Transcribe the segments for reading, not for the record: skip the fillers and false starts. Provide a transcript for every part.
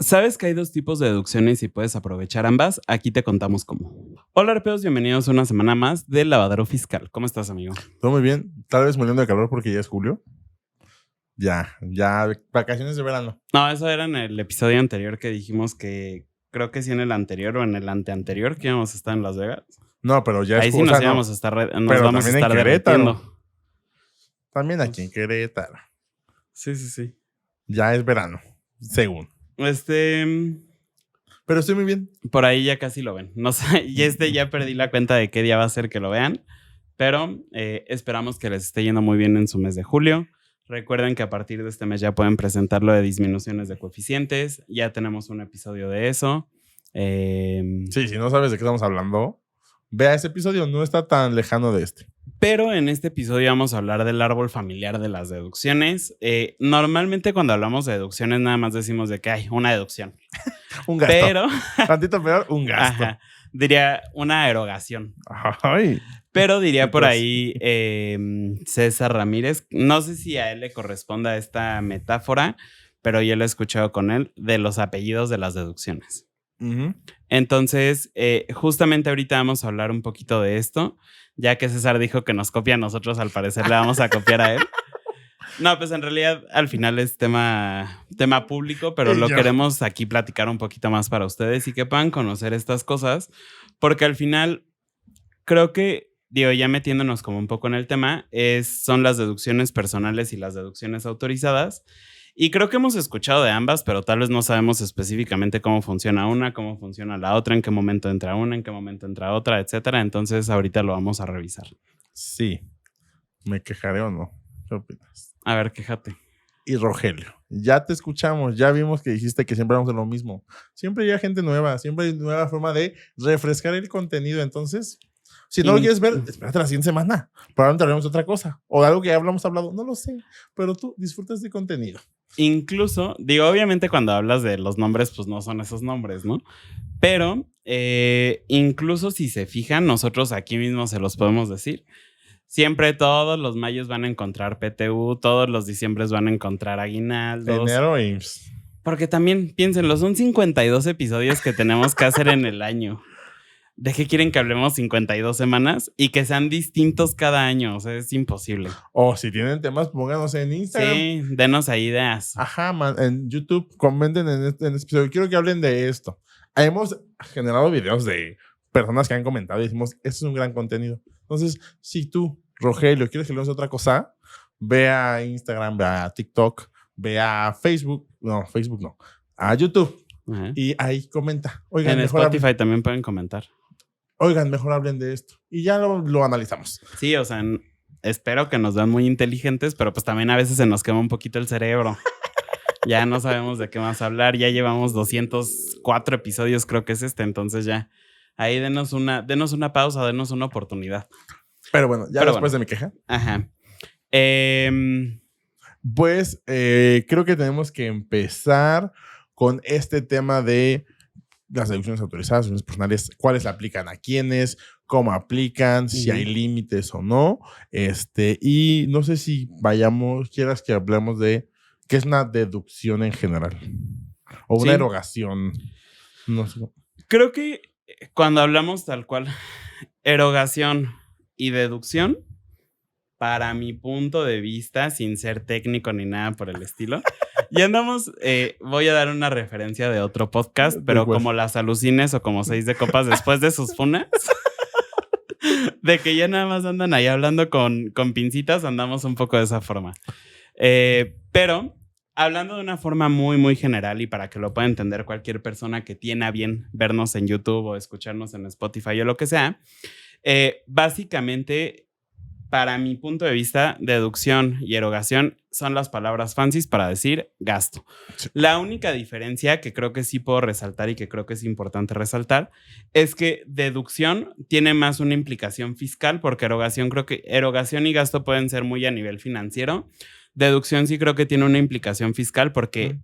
¿Sabes que hay dos tipos de deducciones y puedes aprovechar ambas? Aquí te contamos cómo. Hola, arpeos, bienvenidos a una semana más del Lavadero Fiscal. ¿Cómo estás, amigo? Todo muy bien. Tal vez muriendo de calor porque ya es julio. Ya, vacaciones de verano. No, eso era en el episodio anterior que dijimos que creo que sí en el anterior o en el anteanterior que íbamos a estar en Las Vegas. No, pero ya Ahí es sí nos o sea, íbamos no, a estar, nos pero vamos a también en estar Querétaro. derritiendo. También aquí en Querétaro. Sí. Ya es verano, según. Pero estoy muy bien. Por ahí ya casi lo ven. No sé, y ya perdí la cuenta de qué día va a ser que lo vean. Pero esperamos que les esté yendo muy bien en su mes de julio. Recuerden que a partir de este mes ya pueden presentar lo de disminuciones de coeficientes. Ya tenemos un episodio de eso. Sí, si no sabes de qué estamos hablando, vea ese episodio. No está tan lejano de este. Pero en este episodio vamos a hablar del árbol familiar de las deducciones. Normalmente cuando hablamos de deducciones nada más decimos de que hay una deducción. Un gasto. Pero, tantito peor, un gasto. ajá, diría una erogación. Ay. Pero diría por ahí César Ramírez, no sé si a él le corresponda esta metáfora, pero yo lo he escuchado con él, de los apellidos de las deducciones. Uh-huh. Entonces, justamente ahorita vamos a hablar un poquito de esto, ya que César dijo que nos copia a nosotros, al parecer le vamos a copiar a él. No, pues en realidad al final es tema público, pero lo queremos aquí platicar un poquito más para ustedes y que puedan conocer estas cosas, porque al final creo que, digo, ya metiéndonos como un poco en el tema, son las deducciones personales y las deducciones autorizadas. Y creo que hemos escuchado de ambas, pero tal vez no sabemos específicamente cómo funciona una, cómo funciona la otra, en qué momento entra una, en qué momento entra otra, etcétera. Entonces ahorita lo vamos a revisar. Sí. ¿Me quejaré o no? ¿Qué opinas? A ver, quéjate. Y Rogelio, ya te escuchamos, ya vimos que dijiste que siempre vamos a lo mismo. Siempre hay gente nueva, siempre hay nueva forma de refrescar el contenido. Entonces, si no lo quieres ver, espérate la siguiente semana. Probablemente haremos otra cosa o de algo que ya hablado, no lo sé, pero tú disfrutas de contenido. Incluso, digo, obviamente cuando hablas de los nombres, pues no son esos nombres, ¿no? Pero incluso si se fijan, nosotros aquí mismo se los podemos decir. Siempre todos los mayos van a encontrar PTU, todos los diciembres van a encontrar aguinaldos. Enero IMSS. Porque también, piénsenlo, son 52 episodios que tenemos que hacer en el año. ¿De qué quieren que hablemos 52 semanas? Y que sean distintos cada año, o sea, es imposible. O si tienen temas, pónganos en Instagram. Sí, denos ahí ideas. Ajá, man, en YouTube, comenten en este episodio. Quiero que hablen de esto. Hemos generado videos de personas que han comentado y decimos, esto es un gran contenido. Entonces, si tú, Rogelio, quieres que leamos otra cosa, ve a Instagram, ve a TikTok, ve a Facebook, a YouTube. Ajá. Y ahí comenta. Oigan, en Spotify también pueden comentar. Oigan, mejor hablen de esto. Y ya lo analizamos. Sí, o sea, espero que nos vean muy inteligentes, pero pues también a veces se nos quema un poquito el cerebro. Ya no sabemos de qué más hablar. Ya llevamos 204 episodios, creo que es entonces ya. Ahí denos una pausa, denos una oportunidad. Pero bueno, después de mi queja. Ajá. Pues creo que tenemos que empezar con este tema de las deducciones autorizadas, deducciones personales, cuáles aplican a quiénes, cómo aplican, si hay límites o no. Y no sé si quieras que hablemos de qué es una deducción en general o una erogación. No sé. Creo que cuando hablamos tal cual, erogación y deducción, para mi punto de vista, sin ser técnico ni nada por el estilo, ya andamos, voy a dar una referencia de otro podcast, pero como las alucines o como 6 de copas después de sus funas, de que ya nada más andan ahí hablando con pincitas, andamos un poco de esa forma. Pero hablando de una forma muy, muy general y para que lo pueda entender cualquier persona que tiene a bien vernos en YouTube o escucharnos en Spotify o lo que sea, básicamente, para mi punto de vista, deducción y erogación son las palabras fancies para decir gasto. Sí. La única diferencia que creo que sí puedo resaltar y que creo que es importante resaltar es que deducción tiene más una implicación fiscal, porque erogación y gasto pueden ser muy a nivel financiero. Deducción sí creo que tiene una implicación fiscal porque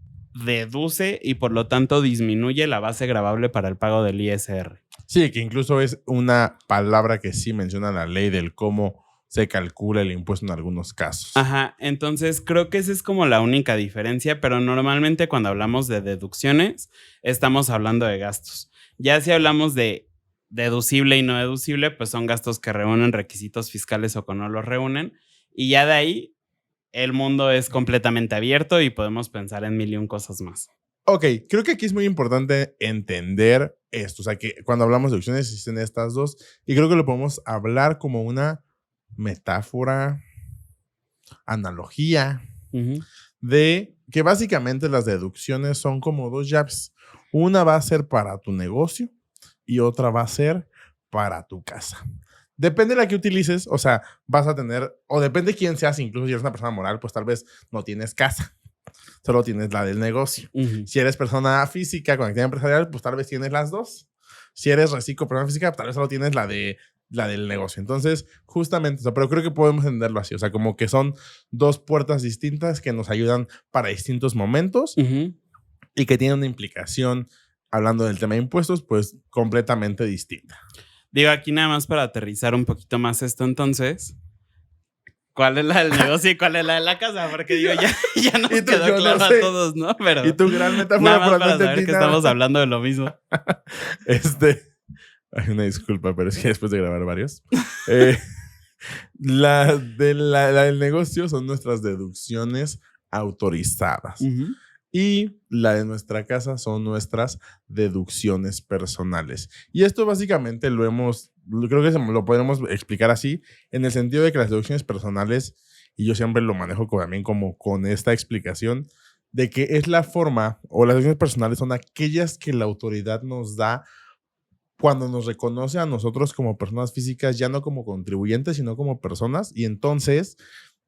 deduce y por lo tanto disminuye la base gravable para el pago del ISR. Sí, que incluso es una palabra que sí menciona la ley del cómo se calcula el impuesto en algunos casos. Ajá, entonces creo que esa es como la única diferencia, pero normalmente cuando hablamos de deducciones, estamos hablando de gastos. Ya si hablamos de deducible y no deducible, pues son gastos que reúnen requisitos fiscales o que no los reúnen. Y ya de ahí, el mundo es completamente abierto y podemos pensar en mil y un cosas más. Ok, creo que aquí es muy importante entender esto. O sea, que cuando hablamos de deducciones existen estas dos y creo que lo podemos hablar como una metáfora, analogía, de que básicamente las deducciones son como dos llaves. Una va a ser para tu negocio y otra va a ser para tu casa. Depende de la que utilices, o sea, vas a tener, o depende de quién seas, incluso si eres una persona moral, pues tal vez no tienes casa, solo tienes la del negocio. Si eres persona física con actividad empresarial, pues tal vez tienes las dos. Si eres reciclo persona física, tal vez solo tienes la del negocio. Entonces, justamente eso, pero creo que podemos entenderlo así, o sea, como que son dos puertas distintas que nos ayudan para distintos momentos y que tienen una implicación, hablando del tema de impuestos, pues completamente distinta. Digo, aquí nada más para aterrizar un poquito más esto, entonces, ¿cuál es la del negocio y cuál es la de la casa? Porque digo, ya nos quedó claro a todos, ¿no? Pero y tu gran metáfora nada más para saber que estamos hablando de lo mismo. Hay una disculpa, pero es que después de grabar varios. La del negocio son nuestras deducciones autorizadas. Y la de nuestra casa son nuestras deducciones personales. Y esto básicamente creo que lo podemos explicar así, en el sentido de que las deducciones personales, y yo siempre lo manejo también como con esta explicación, de que es la forma, o las deducciones personales son aquellas que la autoridad nos da cuando nos reconoce a nosotros como personas físicas, ya no como contribuyentes, sino como personas. Y entonces,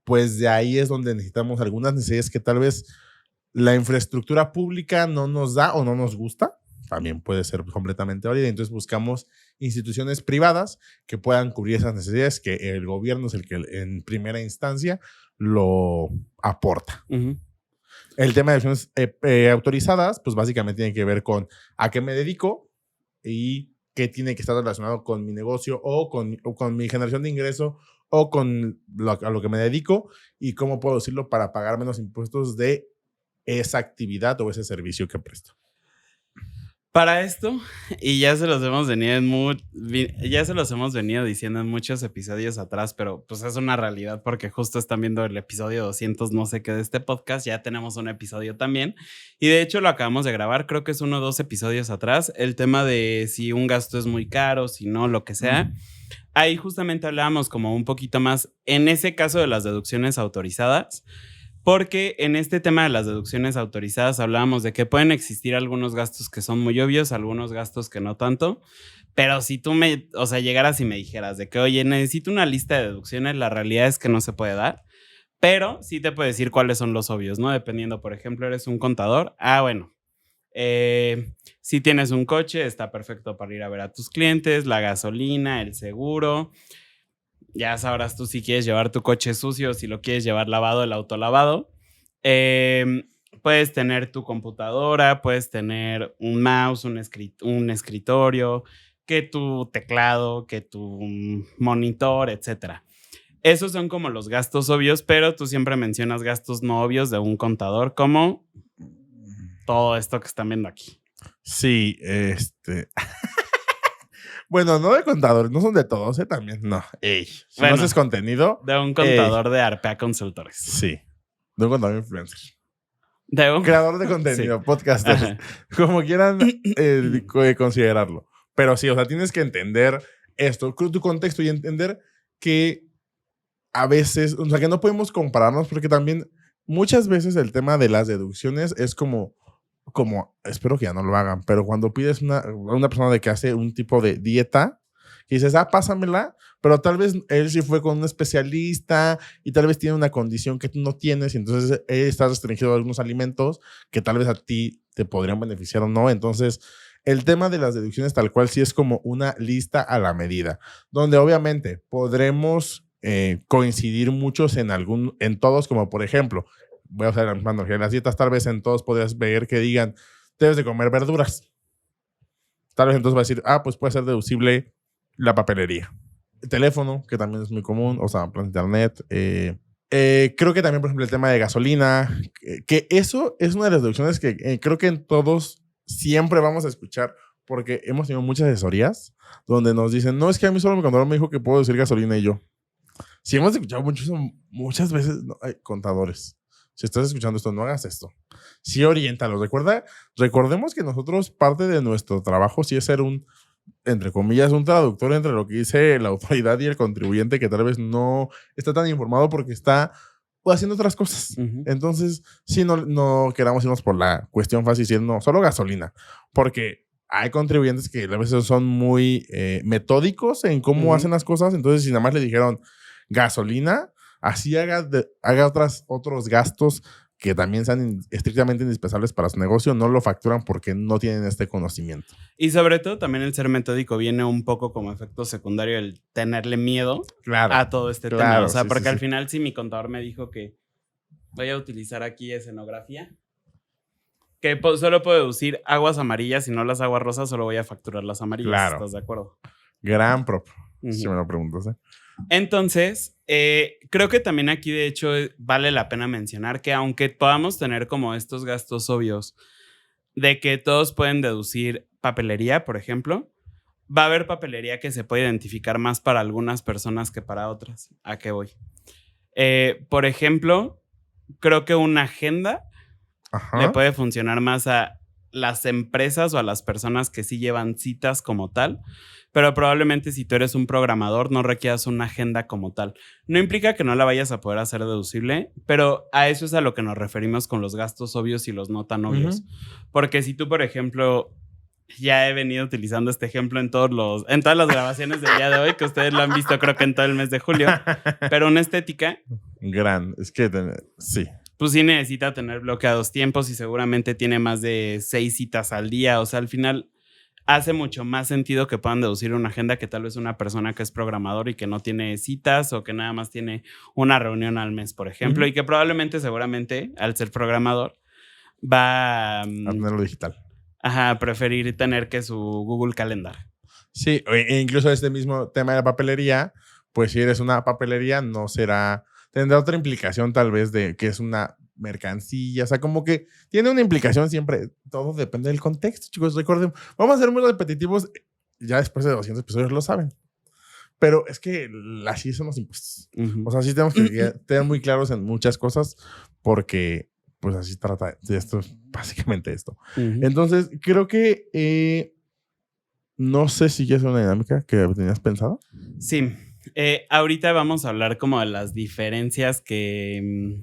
pues de ahí es donde necesitamos algunas necesidades que tal vez la infraestructura pública no nos da o no nos gusta. También puede ser completamente válida. Entonces buscamos instituciones privadas que puedan cubrir esas necesidades, que el gobierno es el que en primera instancia lo aporta. El tema de acciones autorizadas, pues básicamente tiene que ver con a qué me dedico y qué tiene que estar relacionado con mi negocio o con mi generación de ingreso o con a lo que me dedico y cómo puedo decirlo para pagar menos impuestos de esa actividad o ese servicio que presto. Para esto, y ya se los hemos venido diciendo en muchos episodios atrás, pero pues es una realidad porque justo están viendo el episodio 200 no sé qué de este podcast, ya tenemos un episodio también, y de hecho lo acabamos de grabar, creo que es 1 o 2 episodios atrás, el tema de si un gasto es muy caro, si no, lo que sea. Ahí justamente hablábamos como un poquito más, en ese caso de las deducciones autorizadas, porque en este tema de las deducciones autorizadas hablábamos de que pueden existir algunos gastos que son muy obvios, algunos gastos que no tanto, pero si tú llegaras y me dijeras de que, oye, necesito una lista de deducciones, la realidad es que no se puede dar, pero sí te puedo decir cuáles son los obvios, ¿no? Dependiendo, por ejemplo, eres un contador, bueno, si tienes un coche, está perfecto para ir a ver a tus clientes, la gasolina, el seguro. Ya sabrás tú si quieres llevar tu coche sucio, si lo quieres llevar lavado, el auto lavado. Puedes tener tu computadora, puedes tener un mouse, un escritorio, que tu teclado, que tu monitor, etc. Esos son como los gastos obvios, pero tú siempre mencionas gastos no obvios de un contador, como todo esto que están viendo aquí. Sí, Bueno, no de contadores, no son de todos, también, no. Si no haces contenido. De un contador de Arpea Consultores. Sí, de un contador influencer. De un creador de contenido, sí. Podcaster, como quieran considerarlo. Pero sí, o sea, tienes que entender esto, tu contexto y entender que a veces, o sea, que no podemos compararnos porque también muchas veces el tema de las deducciones es como espero que ya no lo hagan, pero cuando pides a una persona de que hace un tipo de dieta, y dices, pásamela, pero tal vez él sí fue con un especialista y tal vez tiene una condición que tú no tienes y entonces él está restringido a algunos alimentos que tal vez a ti te podrían beneficiar o no. Entonces, el tema de las deducciones tal cual sí es como una lista a la medida, donde obviamente podremos coincidir muchos en todos, como por ejemplo, voy a usar la misma analogía, las dietas tal vez en todos podrías ver que digan, debes de comer verduras. Tal vez entonces va a decir, pues puede ser deducible la papelería. Teléfono, que también es muy común, o sea, plan internet. Creo que también, por ejemplo, el tema de gasolina, que eso es una de las deducciones que creo que en todos siempre vamos a escuchar, porque hemos tenido muchas asesorías donde nos dicen, no, es que a mí solo mi contador me dijo que puedo decir gasolina y yo. Si hemos escuchado muchas veces, no, contadores, si estás escuchando esto, no hagas esto. Sí, oriéntalos. Recordemos que nosotros, parte de nuestro trabajo sí es ser entre comillas, un traductor entre lo que dice la autoridad y el contribuyente que tal vez no está tan informado porque está haciendo otras cosas. Entonces, sí, no queramos irnos por la cuestión fácil diciendo, no, solo gasolina. Porque hay contribuyentes que a veces son muy metódicos en cómo hacen las cosas. Entonces, si nada más le dijeron gasolina, así haga otros gastos que también sean estrictamente indispensables para su negocio, no lo facturan porque no tienen este conocimiento. Y sobre todo también el ser metódico viene un poco como efecto secundario el tenerle miedo a todo este tema. O sea, sí, porque al final si mi contador me dijo que voy a utilizar aquí escenografía, que solo puedo deducir aguas amarillas y no las aguas rosas, solo voy a facturar las amarillas. Claro. ¿Estás de acuerdo? Gran prop, si me lo preguntas, ¿eh? Entonces, creo que también aquí de hecho vale la pena mencionar que aunque podamos tener como estos gastos obvios de que todos pueden deducir papelería, por ejemplo, va a haber papelería que se puede identificar más para algunas personas que para otras. ¿A qué voy? Por ejemplo, creo que una agenda le puede funcionar más a las empresas o a las personas que sí llevan citas como tal, pero probablemente si tú eres un programador no requieras una agenda como tal. No implica que no la vayas a poder hacer deducible, pero a eso es a lo que nos referimos con los gastos obvios y los no tan obvios. Porque si tú, por ejemplo, ya he venido utilizando este ejemplo en todas las grabaciones del día de hoy, que ustedes lo han visto creo que en todo el mes de julio, pero una estética... es que sí. Pues sí necesita tener bloqueados tiempos y seguramente tiene más de 6 citas al día. O sea, al final hace mucho más sentido que puedan deducir una agenda que tal vez una persona que es programador y que no tiene citas o que nada más tiene una reunión al mes, por ejemplo, y que probablemente, seguramente, al ser programador, va a tenerlo digital. Ajá, preferir tener que su Google Calendar. Sí, e incluso este mismo tema de la papelería, pues si eres una papelería tendrá otra implicación tal vez de que es una mercancía, o sea, como que tiene una implicación siempre, todo depende del contexto, chicos, recuerden, vamos a ser muy repetitivos, ya después de 200 episodios lo saben, pero es que así son los impuestos, o sea, sí tenemos que tener muy claros en muchas cosas, porque pues así trata de esto, básicamente esto. Entonces, creo que no sé si ya es una dinámica que tenías pensado. Sí. Ahorita vamos a hablar como de las diferencias que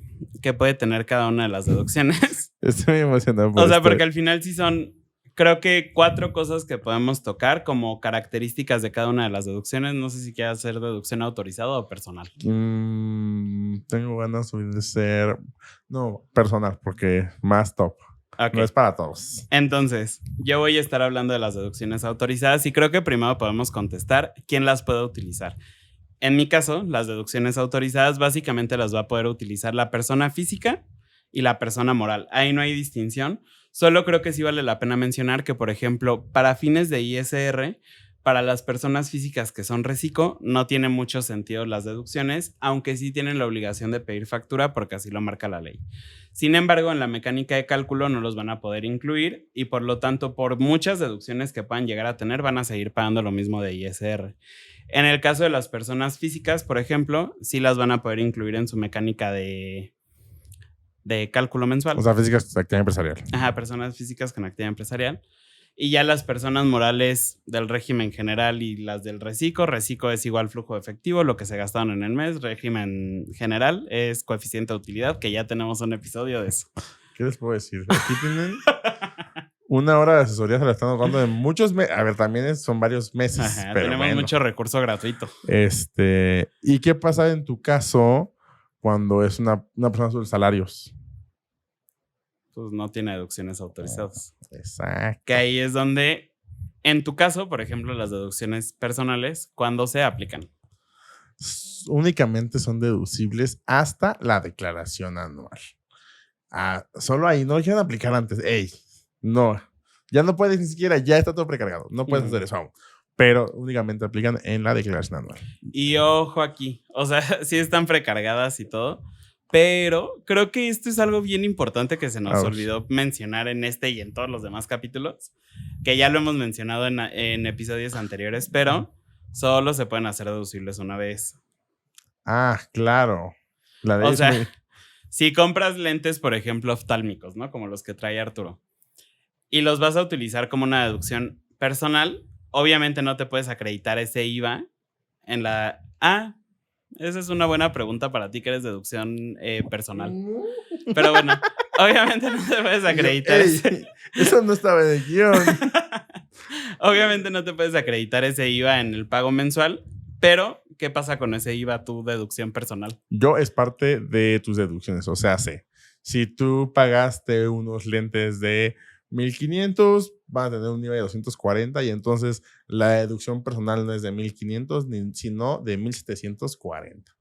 puede tener cada una de las deducciones. Estoy muy emocionado. O sea, porque al final sí son, creo que 4 cosas que podemos tocar como características de cada una de las deducciones. No sé si quieres hacer deducción autorizada o personal. Tengo ganas de ser, no, personal, porque más top. Okay. No es para todos. Entonces, yo voy a estar hablando de las deducciones autorizadas y creo que primero podemos contestar quién las puede utilizar. En mi caso, las deducciones autorizadas básicamente las va a poder utilizar la persona física y la persona moral. Ahí no hay distinción. Solo creo que sí vale la pena mencionar que, por ejemplo, para fines de ISR, para las personas físicas que son reciclo, no tiene mucho sentido las deducciones, aunque sí tienen la obligación de pedir factura porque así lo marca la ley. Sin embargo, en la mecánica de cálculo no los van a poder incluir y por lo tanto, por muchas deducciones que puedan llegar a tener, van a seguir pagando lo mismo de ISR. En el caso de las personas físicas, por ejemplo, sí las van a poder incluir en su mecánica de cálculo mensual. O sea, físicas con actividad empresarial. Ajá, personas físicas con actividad empresarial. Y ya las personas morales del régimen general y las del reciclo es igual flujo de efectivo, lo que se gastaron en el mes. Régimen general es coeficiente de utilidad, que ya tenemos un episodio de eso. ¿Qué les puedo decir? Aquí tienen 1 hora de asesoría, se la están dando de muchos meses. A ver, también son varios meses. Ajá, pero tenemos mucho recurso gratuito. ¿Y qué pasa en tu caso cuando es una persona sobre salarios? Pues no tiene deducciones autorizadas. Exacto. Que ahí es donde, en tu caso, por ejemplo, las deducciones personales, ¿cuándo se aplican? Únicamente son deducibles hasta la declaración anual. Solo ahí, no quieren aplicar antes. No, ya no puedes ni siquiera, ya está todo precargado. No puedes hacer eso aún. pero únicamente aplican en la declaración anual. Y ojo aquí, o sea, sí están precargadas y todo, pero creo que esto es algo bien importante que se nos olvidó mencionar en este y en todos los demás capítulos, que ya lo hemos mencionado en episodios anteriores, pero solo se pueden hacer deducibles una vez. Ah, claro. O sea, si compras lentes, por ejemplo, oftálmicos, ¿no? Como los que trae Arturo, y los vas a utilizar como una deducción personal, obviamente no te puedes acreditar ese IVA en la... Ah, esa es una buena pregunta para ti que eres deducción personal. Pero bueno, obviamente no te puedes acreditar eso no estaba en el guión. Obviamente no te puedes acreditar ese IVA en el pago mensual, pero ¿qué pasa con ese IVA, tu deducción personal? Yo es parte de tus deducciones, o sea, si tú pagaste unos lentes de 1,500, van a tener un IVA de 240 y entonces la deducción personal no es de 1,500, sino de 1,740.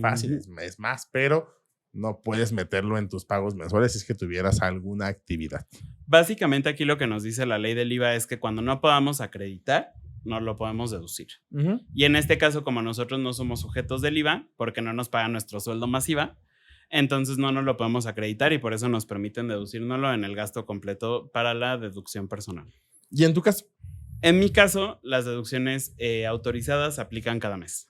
Fácil, es más, pero no puedes meterlo en tus pagos mensuales si es que tuvieras alguna actividad. Básicamente aquí lo que nos dice la ley del IVA es que cuando no podamos acreditar, no lo podemos deducir. Y en este caso, como nosotros no somos sujetos del IVA, porque no nos pagan nuestro sueldo más IVA, entonces no nos lo podemos acreditar y por eso nos permiten deducírnoslo en el gasto completo para la deducción personal. ¿Y en tu caso? En mi caso, las deducciones autorizadas aplican cada mes.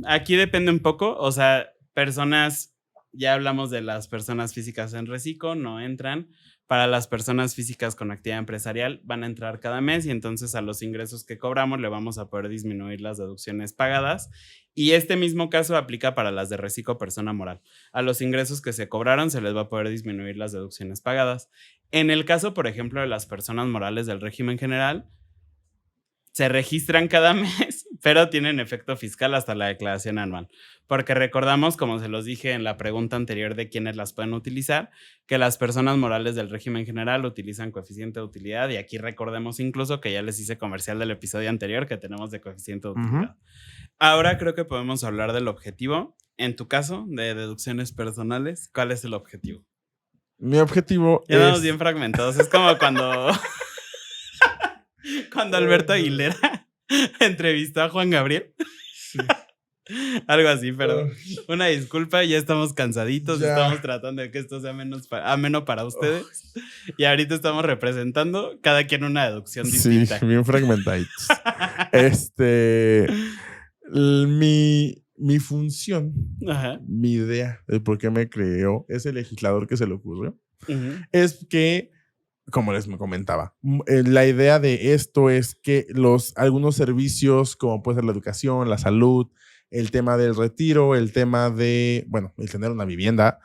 Aquí depende un poco, o sea, personas, ya hablamos de las personas físicas en reciclo, no entran. Para las personas físicas con actividad empresarial van a entrar cada mes y entonces a los ingresos que cobramos le vamos a poder disminuir las deducciones pagadas. Y este mismo caso aplica para las de reciclo persona moral. A los ingresos que se cobraron se les va a poder disminuir las deducciones pagadas. En el caso, por ejemplo, de las personas morales del régimen general, se registran cada mes, pero tienen efecto fiscal hasta la declaración anual. Porque recordamos, como se los dije en la pregunta anterior de quiénes las pueden utilizar, que las personas morales del régimen general utilizan coeficiente de utilidad y aquí recordemos incluso que ya les hice comercial del episodio anterior que tenemos de coeficiente de utilidad. Ahora creo que podemos hablar del objetivo. En tu caso, de deducciones personales, ¿cuál es el objetivo? Mi objetivo ya estamos bien fragmentados. Es como cuando Alberto Aguilera entrevistó a Juan Gabriel. Sí. Algo así, pero una disculpa, ya estamos cansaditos, estamos tratando de que esto sea ameno para ustedes. Y ahorita estamos representando cada quien una deducción distinta. Sí, bien fragmentaditos. Mi función, mi idea de por qué me creó ese legislador que se le ocurrió, es que, como les comentaba, la idea de esto es que algunos servicios, como puede ser la educación, la salud, el tema del retiro, el tema de, el tener una vivienda,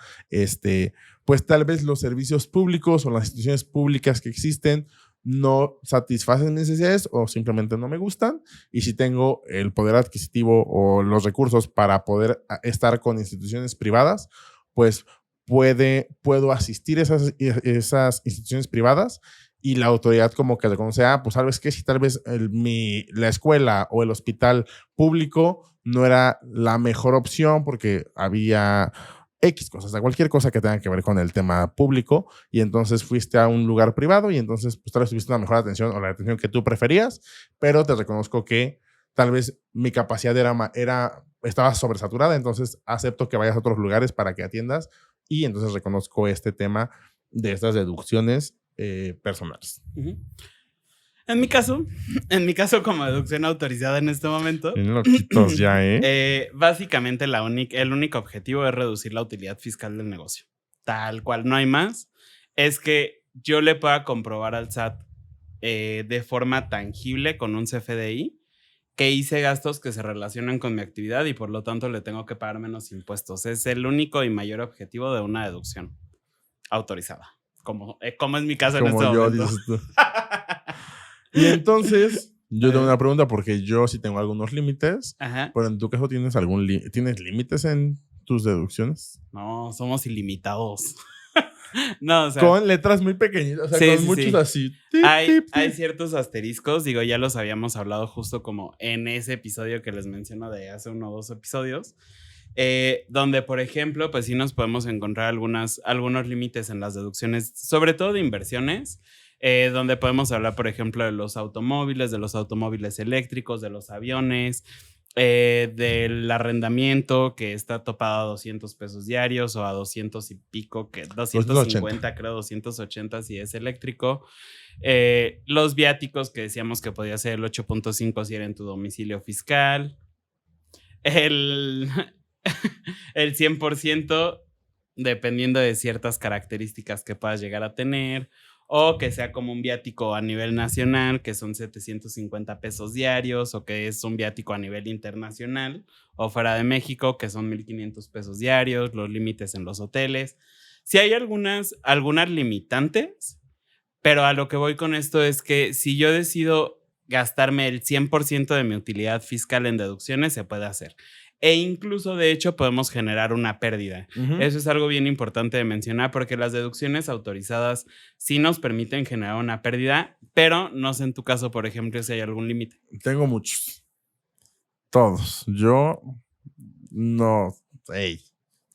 pues tal vez los servicios públicos o las instituciones públicas que existen no satisfacen mis necesidades o simplemente no me gustan. Y si tengo el poder adquisitivo o los recursos para poder estar con instituciones privadas, pues puedo asistir a esas instituciones privadas y la autoridad como que reconoce, pues sabes que si tal vez la escuela o el hospital público no era la mejor opción porque había X cosas, o sea, cualquier cosa que tenga que ver con el tema público, y entonces fuiste a un lugar privado y entonces pues tal vez tuviste una mejor atención o la atención que tú preferías, pero te reconozco que tal vez mi capacidad estaba sobresaturada, entonces acepto que vayas a otros lugares para que atiendas y entonces reconozco este tema de estas deducciones personales. En mi caso, como deducción autorizada en este momento, loquitos ya, básicamente el único objetivo es reducir la utilidad fiscal del negocio. Tal cual, no hay más. Es que yo le pueda comprobar al SAT de forma tangible con un CFDI que hice gastos que se relacionan con mi actividad y por lo tanto le tengo que pagar menos impuestos. Es el único y mayor objetivo de una deducción autorizada, como es mi caso en este momento. Dices tú. Y entonces, yo tengo una pregunta porque yo sí tengo algunos límites, pero en tu caso ¿tienes límites en tus deducciones? No, somos ilimitados. No, o sea, con letras muy pequeñitas, o sea, con muchos así. Hay ciertos asteriscos, digo, ya los habíamos hablado justo como en ese episodio que les menciono de hace 1 o 2 episodios, donde, por ejemplo, pues sí nos podemos encontrar algunos límites en las deducciones, sobre todo de inversiones. donde podemos hablar, por ejemplo, de los automóviles eléctricos, de los aviones, del arrendamiento que está topado a 200 pesos diarios o a 200 y pico, que 250, creo, 280 si es eléctrico. Los viáticos que decíamos que podía ser el 8.5 si era en tu domicilio fiscal. El 100% dependiendo de ciertas características que puedas llegar a tener, o que sea como un viático a nivel nacional, que son 750 pesos diarios, o que es un viático a nivel internacional, o fuera de México, que son 1,500 pesos diarios, los límites en los hoteles. Sí hay algunas limitantes, pero a lo que voy con esto es que si yo decido gastarme el 100% de mi utilidad fiscal en deducciones, se puede hacer. E incluso, de hecho, podemos generar una pérdida. Eso es algo bien importante de mencionar porque las deducciones autorizadas sí nos permiten generar una pérdida, pero no sé en tu caso, por ejemplo, si hay algún límite. Tengo muchos. Todos. Yo no.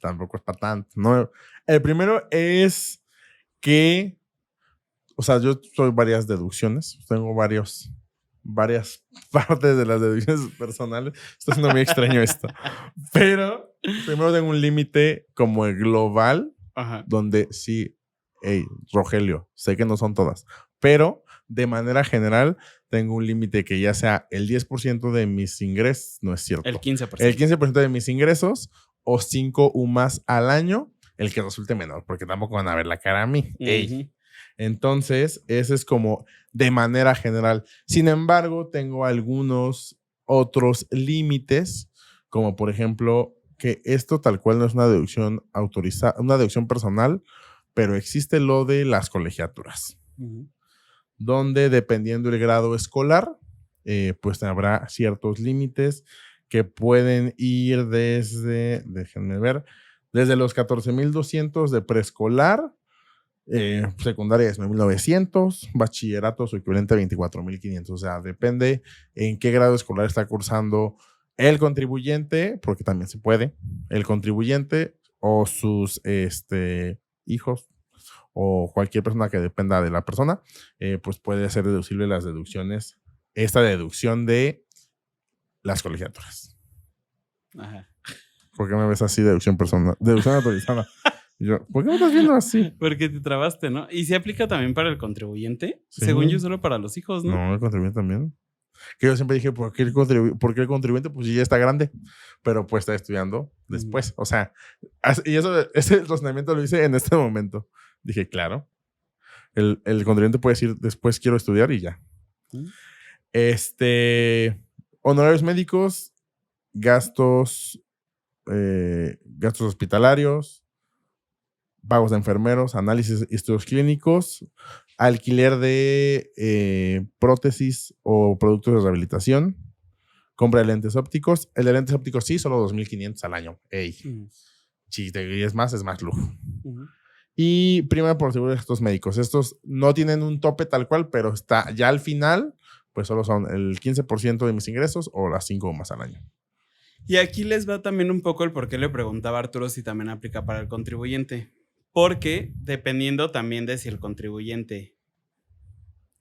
Tampoco es para tanto. No. El primero es que, o sea, yo soy varias deducciones. Tengo varias partes de las deducciones personales. Está siendo muy extraño esto. Pero primero tengo un límite como el global, donde sí, Rogelio, sé que no son todas, pero de manera general tengo un límite que ya sea el 10% de mis ingresos, no es cierto. El 15%. El 15% de mis ingresos o 5 UMAS al año, el que resulte menor, porque tampoco van a ver la cara a mí. Entonces, ese es como de manera general. Sin embargo, tengo algunos otros límites, como por ejemplo, que esto tal cual no es una deducción autorizada, una deducción personal, pero existe lo de las colegiaturas, donde dependiendo del grado escolar, pues habrá ciertos límites que pueden ir desde, déjenme ver, desde los 14,200 de preescolar, secundaria es 9,900, bachillerato su equivalente a 24,500. O sea, depende en qué grado escolar está cursando el contribuyente, porque también se puede, el contribuyente o sus hijos o cualquier persona que dependa de la persona, pues puede ser deducible las deducciones, esta deducción de las colegiaturas. Ajá. ¿Por qué me ves así, deducción personal? Deducción autorizada. Yo, ¿por qué me estás viendo así? Porque te trabaste, ¿no? ¿Y se aplica también para el contribuyente? Sí. Según yo, solo para los hijos, ¿no? No, el contribuyente también. Que yo siempre dije, ¿por qué el contribuyente? Pues ya está grande, pero pues está estudiando después. O sea, y ese razonamiento lo hice en este momento. Dije, claro, el contribuyente puede decir, después quiero estudiar y ya. Honorarios médicos, gastos hospitalarios, pagos de enfermeros, análisis y estudios clínicos, alquiler de prótesis o productos de rehabilitación, compra de lentes ópticos. El de lentes ópticos sí, solo 2,500 al año. Sí, es más lujo. Y prima por seguro de estos médicos. Estos no tienen un tope tal cual, pero está ya al final, pues solo son el 15% de mis ingresos o las 5 más al año. Y aquí les va también un poco el por qué le preguntaba a Arturo si también aplica para el contribuyente. Porque dependiendo también de si el contribuyente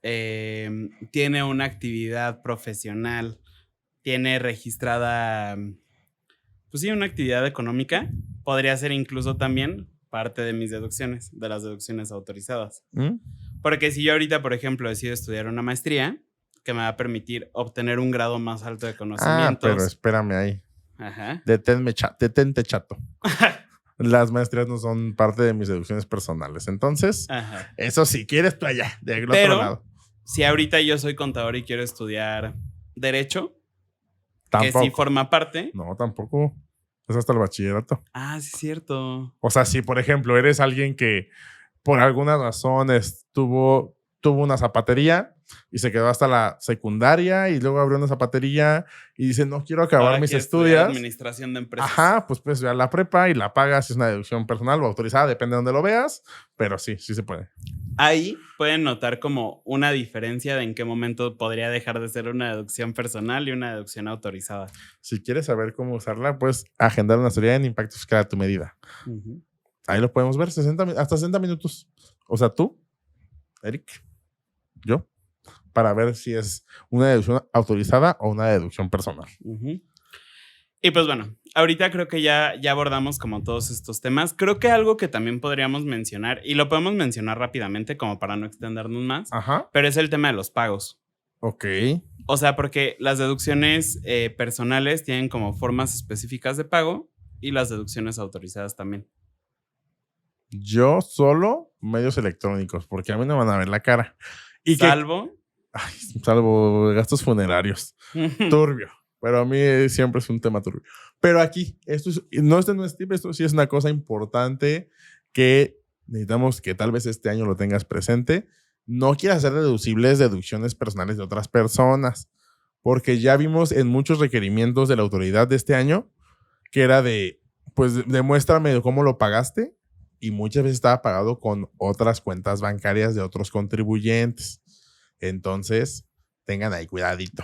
tiene una actividad profesional, tiene registrada, pues sí, una actividad económica, podría ser incluso también parte de mis deducciones, de las deducciones autorizadas. Porque si yo ahorita, por ejemplo, decido estudiar una maestría que me va a permitir obtener un grado más alto de conocimientos. Pero espérame ahí. Ajá. Detente, chato. Las maestrías no son parte de mis deducciones personales. Entonces, eso sí, quieres tú allá, del otro lado. Si ahorita yo soy contador y quiero estudiar Derecho, tampoco. Que sí forma parte. No, tampoco. Es hasta el bachillerato. Ah, sí, es cierto. O sea, si por ejemplo eres alguien que por alguna razón tuvo una zapatería y se quedó hasta la secundaria y luego abrió una zapatería y dice, no quiero acabar mis estudios. Administración de empresas. Ajá, pues ve a la prepa y la pagas, es una deducción personal o autorizada, depende de donde lo veas, pero sí se puede. Ahí pueden notar como una diferencia de en qué momento podría dejar de ser una deducción personal y una deducción autorizada. Si quieres saber cómo usarla, pues agendar una asesoría en impacto fiscal a tu medida. Ahí lo podemos ver, hasta 60 minutos. O sea, tú, Eric, yo, para ver si es una deducción autorizada o una deducción personal. Y pues bueno, ahorita creo que ya abordamos como todos estos temas. Creo que algo que también podríamos mencionar, y lo podemos mencionar rápidamente como para no extendernos más, pero es el tema de los pagos. Ok. O sea, porque las deducciones personales tienen como formas específicas de pago y las deducciones autorizadas también. Yo solo medios electrónicos, porque a mí no van a ver la cara. Y salvo gastos funerarios. Turbio. Pero a mí siempre es un tema turbio. Pero aquí, este no es tip, esto sí es una cosa importante que necesitamos que tal vez este año lo tengas presente. No quieras hacer deducciones personales de otras personas, porque ya vimos en muchos requerimientos de la autoridad de este año que era pues demuéstrame cómo lo pagaste, y muchas veces estaba pagado con otras cuentas bancarias de otros contribuyentes. Entonces, tengan ahí cuidadito.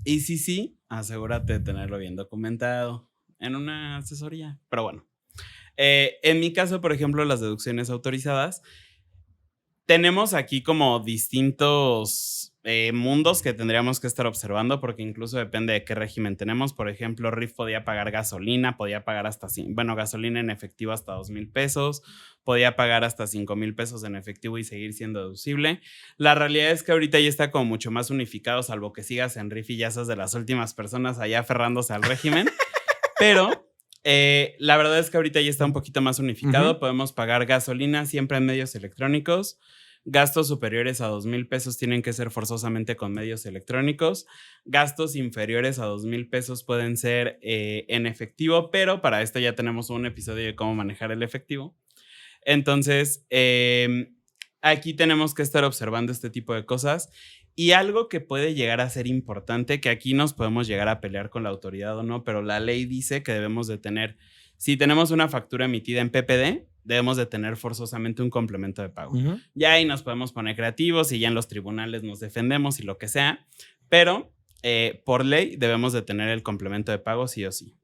Y sí, asegúrate de tenerlo bien documentado en una asesoría. Pero bueno, en mi caso, por ejemplo, las deducciones autorizadas, tenemos aquí como distintos mundos que tendríamos que estar observando, porque incluso depende de qué régimen tenemos. Por ejemplo, RIF podía pagar gasolina, podía pagar gasolina en efectivo hasta 2,000 pesos, podía pagar hasta 5,000 pesos en efectivo y seguir siendo deducible. La realidad es que ahorita ya está como mucho más unificado, salvo que sigas en RIF y ya seas de las últimas personas allá aferrándose al régimen. Pero la verdad es que ahorita ya está un poquito más unificado. Podemos pagar gasolina siempre en medios electrónicos. Gastos superiores a 2,000 pesos tienen que ser forzosamente con medios electrónicos. Gastos inferiores a 2,000 pesos pueden ser en efectivo, pero para esto ya tenemos un episodio de cómo manejar el efectivo. Entonces, aquí tenemos que estar observando este tipo de cosas. Y algo que puede llegar a ser importante, que aquí nos podemos llegar a pelear con la autoridad o no, pero la ley dice que debemos de tener, si tenemos una factura emitida en PPD, debemos de tener forzosamente un complemento de pago. Ya ahí nos podemos poner creativos y ya en los tribunales nos defendemos y lo que sea, pero por ley debemos de tener el complemento de pago sí o sí.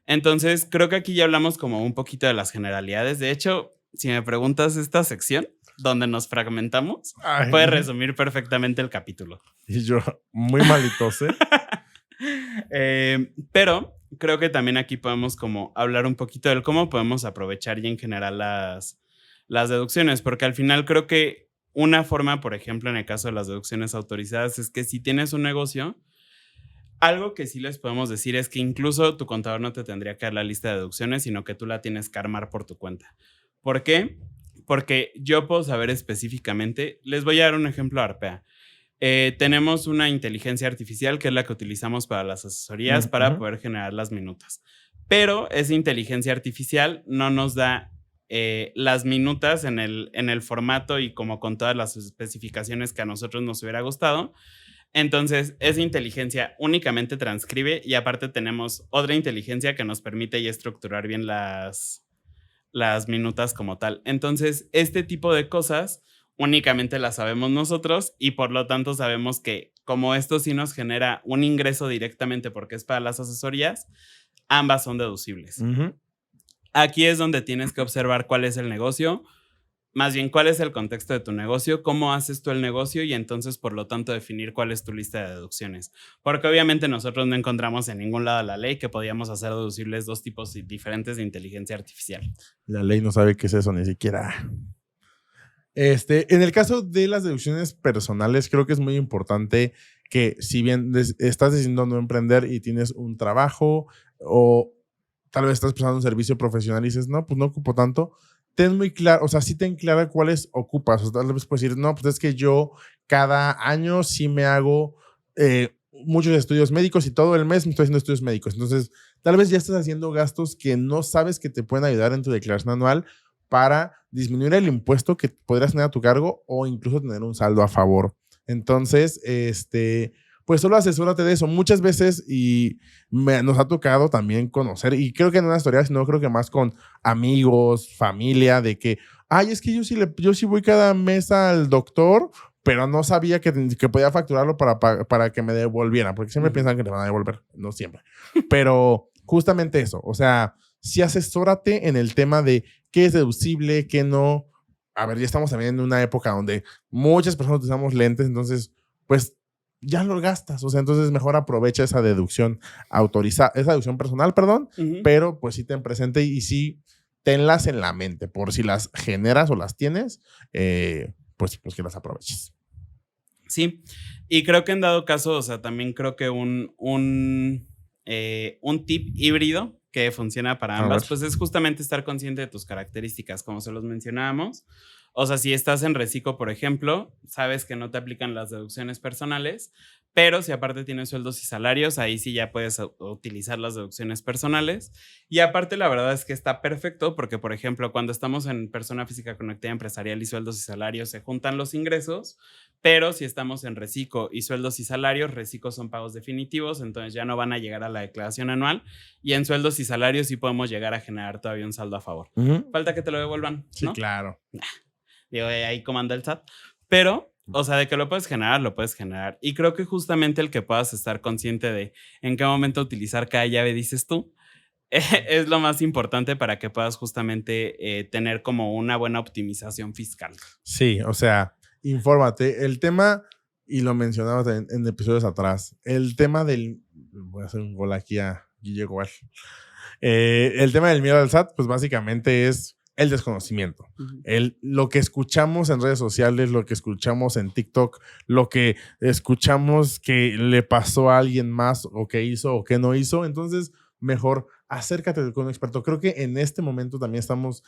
Entonces, creo que aquí ya hablamos como un poquito de las generalidades. De hecho, si me preguntas, esta sección donde nos fragmentamos puede resumir perfectamente el capítulo. Y yo, muy malitos, pero creo que también aquí podemos como hablar un poquito de cómo podemos aprovechar y en general las deducciones, porque al final creo que una forma, por ejemplo, en el caso de las deducciones autorizadas, es que si tienes un negocio, algo que sí les podemos decir es que incluso tu contador no te tendría que dar la lista de deducciones, sino que tú la tienes que armar por tu cuenta. ¿Por qué? Porque yo puedo saber específicamente, les voy a dar un ejemplo Arpea. Tenemos una inteligencia artificial que es la que utilizamos para las asesorías para poder generar las minutas. Pero esa inteligencia artificial no nos da las minutas en el formato y como con todas las especificaciones que a nosotros nos hubiera gustado. Entonces, esa inteligencia únicamente transcribe y aparte tenemos otra inteligencia que nos permite ya estructurar bien las minutas como tal. Entonces, este tipo de cosas únicamente las sabemos nosotros y por lo tanto sabemos que como esto sí nos genera un ingreso directamente porque es para las asesorías, ambas son deducibles. Aquí es donde tienes que observar cuál es el negocio, más bien cuál es el contexto de tu negocio, cómo haces tú el negocio y entonces por lo tanto definir cuál es tu lista de deducciones. Porque obviamente nosotros no encontramos en ningún lado de la ley que podíamos hacer deducibles dos tipos diferentes de inteligencia artificial. La ley no sabe qué es eso ni siquiera. En el caso de las deducciones personales, creo que es muy importante que si bien estás decidiendo no emprender y tienes un trabajo o tal vez estás prestando un servicio profesional y dices, no, pues no ocupo tanto, ten muy claro, o sea, sí ten clara cuáles ocupas. O sea, tal vez puedes decir, no, pues es que yo cada año sí me hago muchos estudios médicos y todo el mes me estoy haciendo estudios médicos. Entonces, tal vez ya estás haciendo gastos que no sabes que te pueden ayudar en tu declaración anual para disminuir el impuesto que podrías tener a tu cargo o incluso tener un saldo a favor. Entonces, pues solo asesórate de eso. Muchas veces nos ha tocado también conocer, y creo que no en una historia, sino creo que más con amigos, familia, de que, ay, es que yo sí voy cada mes al doctor, pero no sabía que podía facturarlo para que me devolvieran, porque siempre piensan que te van a devolver, no siempre. Pero justamente eso, o sea, sí asesórate en el tema de qué es deducible, qué no, a ver, ya estamos también en una época donde muchas personas utilizamos lentes, entonces, pues ya lo gastas. O sea, entonces mejor aprovecha esa deducción autorizada, esa deducción personal, perdón, pero pues sí ten presente y sí tenlas en la mente por si las generas o las tienes, pues que las aproveches. Sí, y creo que en dado caso, o sea, también creo que un tip híbrido que funciona para ambas, pues es justamente estar consciente de tus características, como se los mencionábamos. O sea, si estás en reciclo, por ejemplo, sabes que no te aplican las deducciones personales, pero si aparte tienes sueldos y salarios, ahí sí ya puedes utilizar las deducciones personales. Y aparte, la verdad es que está perfecto porque, por ejemplo, cuando estamos en persona física con actividad empresarial y sueldos y salarios, se juntan los ingresos, pero si estamos en reciclo y sueldos y salarios, reciclos son pagos definitivos, entonces ya no van a llegar a la declaración anual, y en sueldos y salarios sí podemos llegar a generar todavía un saldo a favor. Falta que te lo devuelvan, ¿no? Sí, claro. Digo, ahí comanda el SAT. Pero, o sea, de que lo puedes generar, lo puedes generar. Y creo que justamente el que puedas estar consciente de en qué momento utilizar cada llave, dices tú, es lo más importante para que puedas justamente tener como una buena optimización fiscal. Sí, o sea, infórmate. El tema, y lo mencionabas en episodios atrás, el tema del... Voy a hacer un gol aquí a Guille Gual. El tema del miedo al SAT, pues básicamente es el desconocimiento. Lo que escuchamos en redes sociales, lo que escuchamos en TikTok, lo que escuchamos que le pasó a alguien más o que hizo o que no hizo. Entonces, mejor acércate con un experto. Creo que en este momento también estamos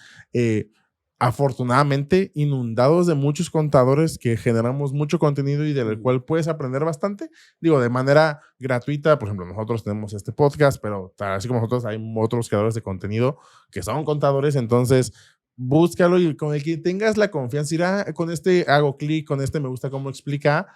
afortunadamente inundados de muchos contadores que generamos mucho contenido y del cual puedes aprender bastante. Digo, de manera gratuita. Por ejemplo, nosotros tenemos este podcast, pero así como nosotros hay otros creadores de contenido que son contadores. Entonces, búscalo y con el que tengas la confianza, irá con este hago clic, con este me gusta cómo explica,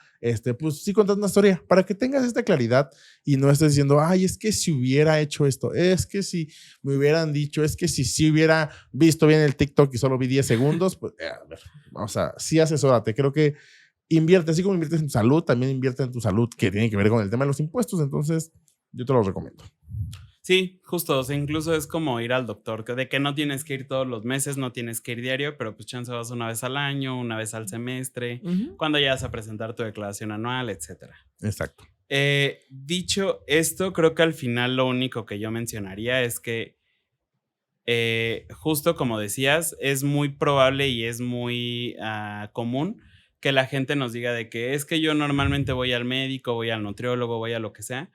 pues sí contas una historia para que tengas esta claridad y no estés diciendo, ay, es que si hubiera hecho esto, es que si me hubieran dicho, es que si hubiera visto bien el TikTok y solo vi 10 segundos, pues a ver, o sea, sí asesórate. Creo que invierte, así como inviertes en tu salud, también invierte en tu salud que tiene que ver con el tema de los impuestos. Entonces, yo te lo recomiendo. Sí, justo, o sea, incluso es como ir al doctor, de que no tienes que ir todos los meses, no tienes que ir diario, pero pues chance vas una vez al año, una vez al semestre, cuando ya vas a presentar tu declaración anual, etcétera. Exacto. Dicho esto, creo que al final lo único que yo mencionaría es que justo como decías, es muy probable y es muy común que la gente nos diga de que es que yo normalmente voy al médico, voy al nutriólogo, voy a lo que sea,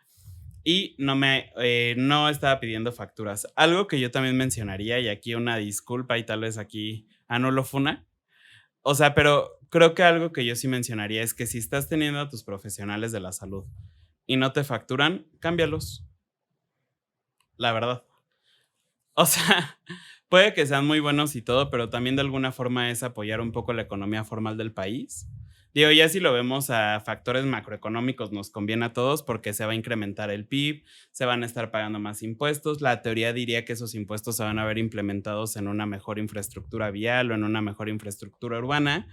y no estaba pidiendo facturas. Algo que yo también mencionaría, y aquí una disculpa y tal vez aquí anulo funa, o sea, pero creo que algo que yo sí mencionaría es que si estás teniendo a tus profesionales de la salud y no te facturan, cámbialos. La verdad. O sea, puede que sean muy buenos y todo, pero también de alguna forma es apoyar un poco la economía formal del país. Digo, ya si lo vemos a factores macroeconómicos, nos conviene a todos porque se va a incrementar el PIB, se van a estar pagando más impuestos. La teoría diría que esos impuestos se van a ver implementados en una mejor infraestructura vial o en una mejor infraestructura urbana.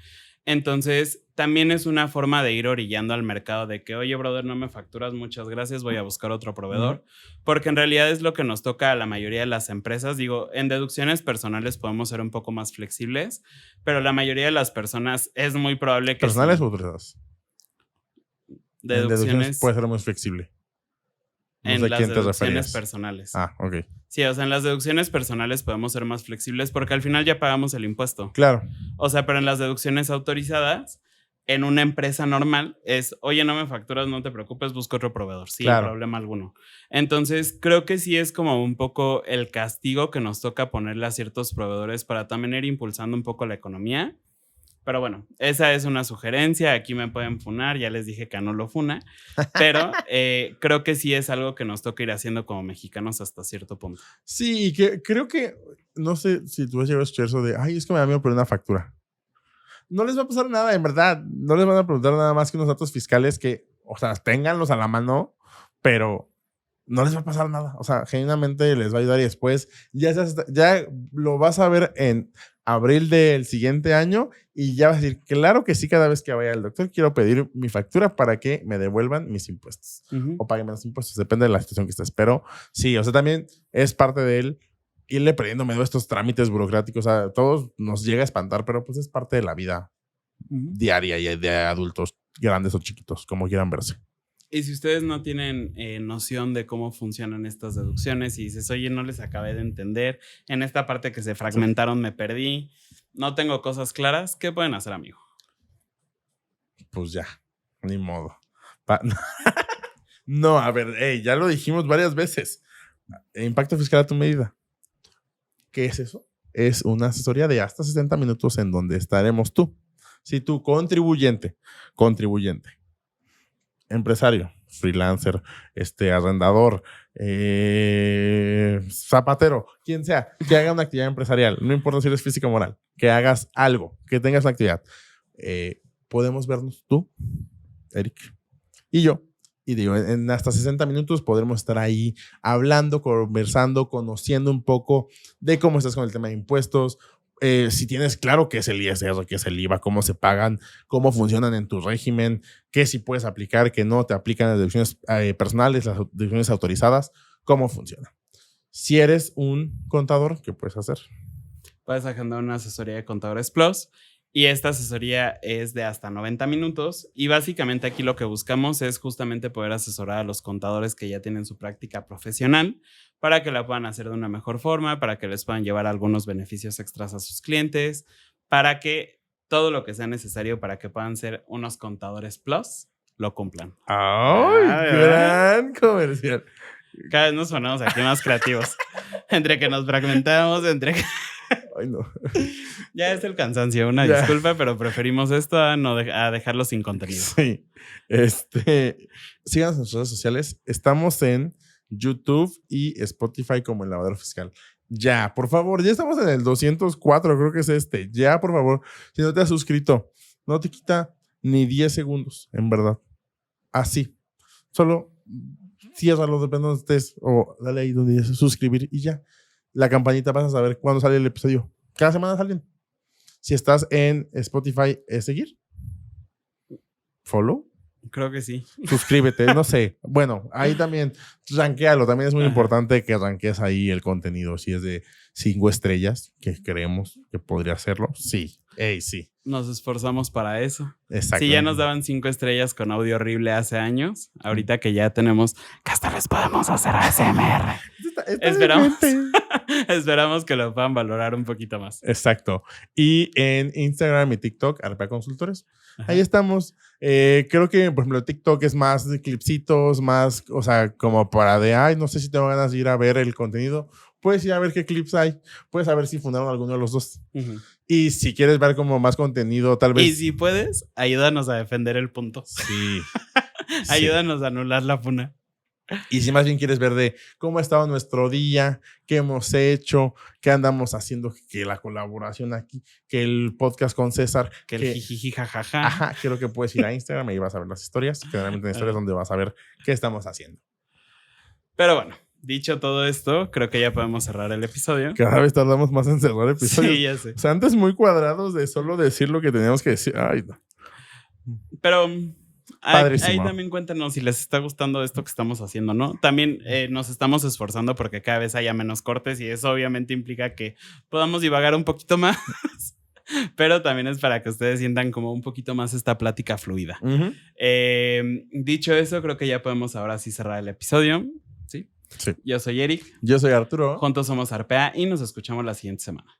Entonces, también es una forma de ir orillando al mercado de que, oye, brother, no me facturas, muchas gracias, voy a buscar otro proveedor. Porque en realidad es lo que nos toca a la mayoría de las empresas. Digo, en deducciones personales podemos ser un poco más flexibles, pero la mayoría de las personas es muy probable que... ¿Personales o autorizadas? Deducciones puede ser muy flexible. No en sé las deducciones personales. Ah, ok. Sí, o sea, en las deducciones personales podemos ser más flexibles porque al final ya pagamos el impuesto. Claro. O sea, pero en las deducciones autorizadas, en una empresa normal, es, oye, no me facturas, no te preocupes, busco otro proveedor. Sin problema alguno. Entonces, creo que sí es como un poco el castigo que nos toca ponerle a ciertos proveedores para también ir impulsando un poco la economía. Pero bueno, esa es una sugerencia. Aquí me pueden funar, ya les dije que no lo funa, pero creo que sí es algo que nos toca ir haciendo como mexicanos hasta cierto punto. Sí, que creo que, no sé si tú has llegado a escuchar eso de, ay, es que me da miedo poner una factura. No les va a pasar nada, en verdad. No les van a preguntar nada más que unos datos fiscales que, o sea, ténganlos a la mano, pero no les va a pasar nada. O sea, genuinamente les va a ayudar y después ya lo vas a ver en abril del siguiente año y ya vas a decir, claro que sí, cada vez que vaya al doctor quiero pedir mi factura para que me devuelvan mis impuestos o paguen menos impuestos, depende de la situación que estés. Pero sí, o sea, también es parte de él irle perdiendo miedo a estos trámites burocráticos. A todos nos llega a espantar, pero pues es parte de la vida diaria y de adultos, grandes o chiquitos, como quieran verse. Y si ustedes no tienen noción de cómo funcionan estas deducciones y dices, oye, no les acabé de entender, en esta parte que se fragmentaron me perdí, no tengo cosas claras, ¿qué pueden hacer, amigo? Pues ya, ni modo. No, a ver, ya lo dijimos varias veces. Impacto fiscal a tu medida. ¿Qué es eso? Es una asesoría de hasta 60 minutos en donde estaremos tú. Si tú, contribuyente, empresario, freelancer, arrendador, zapatero, quien sea, que haga una actividad empresarial, no importa si eres físico o moral, que hagas algo, que tengas una actividad. Podemos vernos tú, Eric, y yo. Y digo, en hasta 60 minutos podremos estar ahí hablando, conversando, conociendo un poco de cómo estás con el tema de impuestos. Si tienes claro qué es el ISR, qué es el IVA, cómo se pagan, cómo funcionan en tu régimen, qué sí puedes aplicar, qué no te aplican las deducciones personales, las deducciones autorizadas, cómo funciona. Si eres un contador, ¿qué puedes hacer? Puedes agendar una asesoría de Contadores Plus. Y esta asesoría es de hasta 90 minutos y básicamente aquí lo que buscamos es justamente poder asesorar a los contadores que ya tienen su práctica profesional para que la puedan hacer de una mejor forma, para que les puedan llevar algunos beneficios extras a sus clientes, para que todo lo que sea necesario para que puedan ser unos contadores plus lo cumplan. ¡Ay, gran comercial! Cada vez nos ponemos aquí más creativos. Entre que nos fragmentamos, entre que... Ay, no. Ya es el cansancio, una disculpa, pero preferimos esto a dejarlo sin contenido. Sí. Síganos en nuestras redes sociales. Estamos en YouTube y Spotify como El Lavadero Fiscal. Ya, por favor, ya estamos en el 204, creo que es Ya, por favor, si no te has suscrito, no te quita ni 10 segundos, en verdad. Así. Solo ciérralo, depende de donde estés, o dale ahí donde dice suscribir y ya. La campanita vas a saber cuándo sale el episodio. Cada semana salen. Si estás en Spotify, ¿es seguir? ¿Follow? Creo que sí. Suscríbete, no sé. Bueno, ahí también ranquéalo. También es muy importante que ranquees ahí el contenido. Si es de 5 estrellas, que creemos que podría hacerlo, sí. Sí. Nos esforzamos para eso. Exacto. Si ya nos daban 5 estrellas con audio horrible hace años, ahorita que ya tenemos, que hasta les podemos hacer ASMR. Esperamos que lo puedan valorar un poquito más. Exacto. Y en Instagram y TikTok, Arpea Consultores. Ajá. Ahí estamos. Creo que, por ejemplo, TikTok es más de clipsitos, más, o sea, como para no sé si tengo ganas de ir a ver el contenido. Puedes ir a ver qué clips hay. Puedes saber si fundaron alguno de los dos. Y si quieres ver como más contenido, tal vez. Y si puedes, ayúdanos a defender el punto. Sí. Ayúdanos a anular la funa. Y si más bien quieres ver de cómo ha estado nuestro día, qué hemos hecho, qué andamos haciendo, que la colaboración aquí, que el podcast con César, que el jijiji jajaja. Ajá, creo que puedes ir a Instagram y ahí vas a ver las historias. Generalmente en historias donde vas a ver qué estamos haciendo. Pero bueno, dicho todo esto, creo que ya podemos cerrar el episodio. Cada vez tardamos más en cerrar episodios. Sí, ya sé. O sea, antes muy cuadrados de solo decir lo que teníamos que decir. Ay, no. Pero ahí también cuéntenos si les está gustando esto que estamos haciendo, ¿no? También nos estamos esforzando porque cada vez haya menos cortes y eso obviamente implica que podamos divagar un poquito más. Pero también es para que ustedes sientan como un poquito más esta plática fluida. Dicho eso, creo que ya podemos ahora sí cerrar el episodio. ¿Sí? Sí. Yo soy Eric. Yo soy Arturo. Juntos somos Arpea y nos escuchamos la siguiente semana.